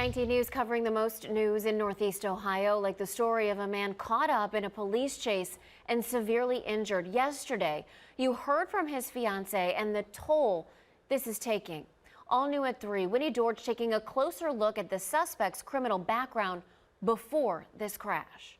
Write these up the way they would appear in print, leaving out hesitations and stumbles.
19 News covering the most news in Northeast Ohio, like the story of a man caught up in a police chase and severely injured yesterday. You heard from his fiancee and the toll this is taking. All new at 3, Winnie Dortch taking a closer look at the suspect's criminal background before this crash.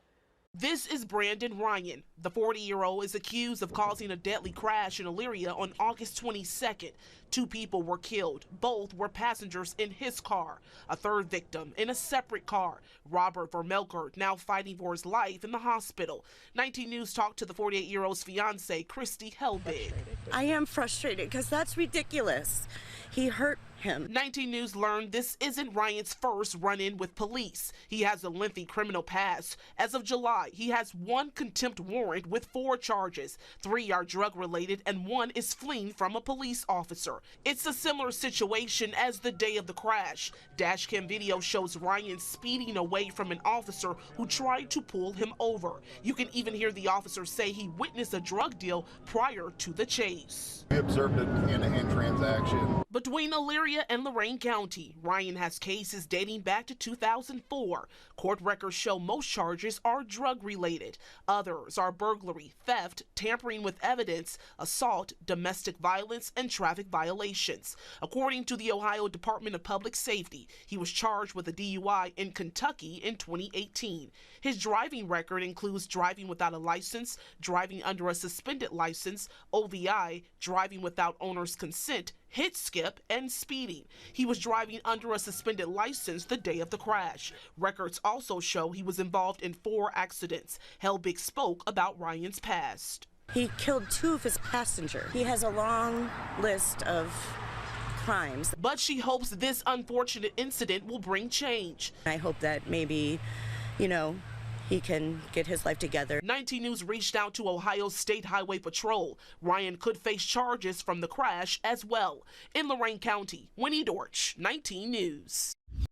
This is Brandon Ryan. The 40-year-old is accused of causing a deadly crash in Elyria on August 22nd. 2 people were killed. Both were passengers in his car. A third victim in a separate car. Robert Vermelker now fighting for his life in the hospital. 19 News talked to the 48-year-old's fiancee, Christy Helbig. I am frustrated because that's ridiculous. He hurt him. 19 News learned this isn't Ryan's first run-in with police. He has a lengthy criminal past. As of July, he has 1 contempt warrant with 4 charges. 3 are drug-related and 1 is fleeing from a police officer. It's a similar situation as the day of the crash. Dashcam video shows Ryan speeding away from an officer who tried to pull him over. You can even hear the officer say he witnessed a drug deal prior to the chase. We observed a hand-to-hand transaction. Between Elyria and Lorain County, Ryan has cases dating back to 2004. Court records show most charges are drug-related. Others are burglary, theft, tampering with evidence, assault, domestic violence, and traffic violations. According to the Ohio Department of Public Safety, he was charged with a DUI in Kentucky in 2018. His driving record includes driving without a license, driving under a suspended license, OVI, driving without owner's consent, hit skip, and speeding. He was driving under a suspended license the day of the crash. Records also show he was involved in 4 accidents. Helbig spoke about Ryan's past. He killed 2 of his passengers. He has a long list of crimes. But she hopes this unfortunate incident will bring change. I hope that maybe, he can get his life together. 19 News reached out to Ohio State Highway Patrol. Ryan could face charges from the crash as well. In Lorain County, Winnie Dortch, 19 News.